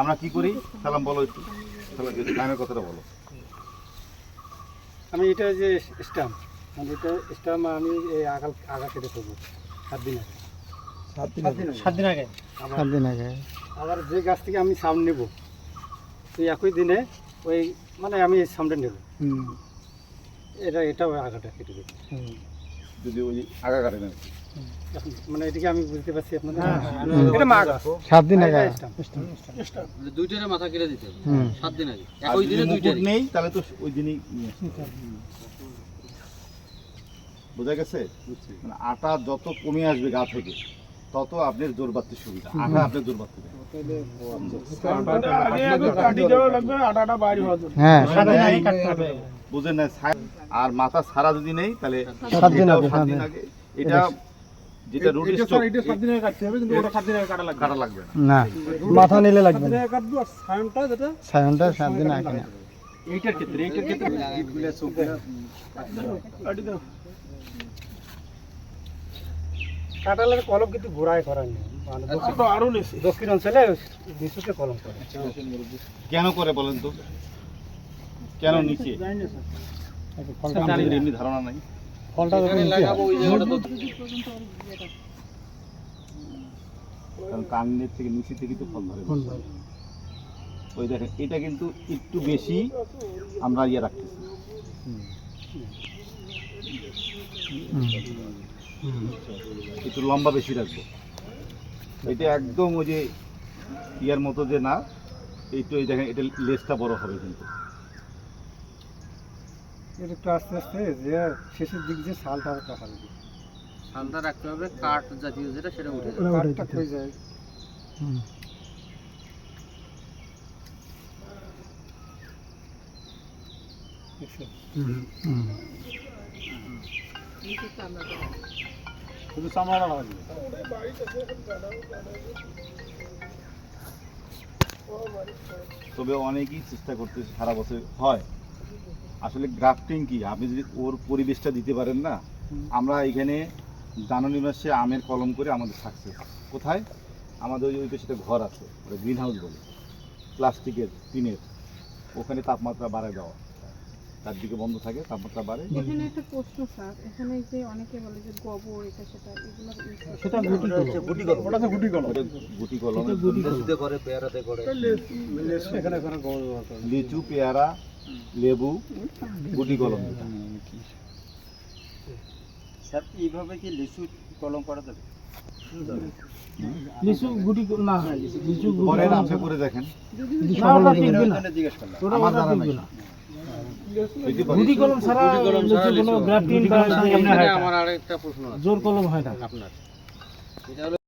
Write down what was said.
আমরা কি করি? সালাম বলো একটু, টাইমের কথাটা বলো। আমি এটা যে স্টাম্প, মানে এটা স্টাম্প আমি এই আগা কেটে করবো 7 দিন আগে। 7 দিন আগে আবার যে গাছ থেকে আমি সাম নেব তো একই দিনে ওই মানে আমি সামটা নেব, এটাও আগাটা কেটে দেবো। যদি ওই আগা কাটে না এখন মানে এদিকে আমি বুঝতে পারছি আপনাদের এটা মা গাছ 7 দিন আগে দুইটারে মাথা কেটে দিতে হবে 7 দিন আগে। আর ওই যদি দিনে মুকুট দুইটারে নেই তাহলে তো ওই দিনই নিয়ে আসতে হবে। বোঝা গেছে? মানে আটা যত কমে আসবে গা থেকে তত আপনার জোর বাড়তে সুবিধা, আটা আপনার জোর বাড়তে দেবে। হ্যাঁ বুঝেন না? আর মাথা ছাড়া যদি নেই তাহলে 7 দিন এটাও আগে 7 দিন আগে। এটা যেটা রুটি স্টক এটা 7 দিন আগে কাটতে হবে, কিন্তু ওটা 7 দিন আগে কাটা লাগবে। কাটা লাগবে না। না মাথা নিলে লাগবে 7 না, দিন আগে কাটবো আর সামটা যেটা সায়নটা 7 দিন আগে না। এইটার ক্ষেত্রে ইটগুলো চোখগুলো কাটালের কলম কিন্তু ঘোরায় করার নেই, মানে দক্ষিণ অঞ্চলে নিচুতে কলম করে। কেন করে বলেন তো? কেন নিচে? আমাদের এমনি ধারণা নাই। ফলটা যখন নিচে লাগাবো ওই জায়গাটা তো কারণ কানের থেকে নিচে থেকে তো ফল ধরে। ওই দেখেন এটা কিন্তু একটু বেশি আমরা ইয়ে রাখতেছি, একটু লম্বা বেশি রাখবো। এটা একদম ওই যে ইয়ার মতো যে না, এইটু এই দেখেন এটা লেজটা বড় হবে কিন্তু। এটা একটু আস্তে আস্তে যে শেষের দিক যে শালটা রাখা হবে, ঠান্ডা রাখতে হবে, কাঠ জাতীয় যেটা সেটা উঠে যাবে। কাঠটা হয়ে যায়। শুধু চামড়া লাগবে। তবে অনেকেই চেষ্টা করতেছে, সারা বছর হয়। আসলে গ্রাফটিং কি, আপনি যদি ওর পরিবেশটা দিতে পারেন না। আমরা এখানে জানুয়ারি মাসে আমের কলম করে আমাদের সাকসেস কোথায়? আমাদের ওই পাশে একটা ঘর আছে, ওটা গ্রিন হাউস বলে, প্লাস্টিকের টিনের। ওখানে তাপমাত্রা বাড়ায় দেওয়া, চারদিকে বন্ধ থাকে, তাপমাত্রা বাড়ে। এখানে একটা প্রশ্ন স্যার, এখানে যে অনেকে বলে যে গোবর এটা সেটা এগুলো সেটা গুটি কলম, ওটা তো গুটি কলম। ওটা গুটি কলম করে পেয়ারাতে করে এখানে এখানে গোবর ব্যবহার করে। লিচু, পেয়ারা, লেবু, গুটি কলম। স্যার এইভাবে কি লিচু কলম করা যাবে? লিচু গুটি না, লিচু পরে আপনি করে দেখেন, জিজ্ঞেস করলাম। আমার জানা নাই। গুটি কলম ছাড়া লিচু কোনো গ্রাফটিং বা আমার আরেকটা প্রশ্ন আছে জোর কলম হয় না আপনার। এটা হলো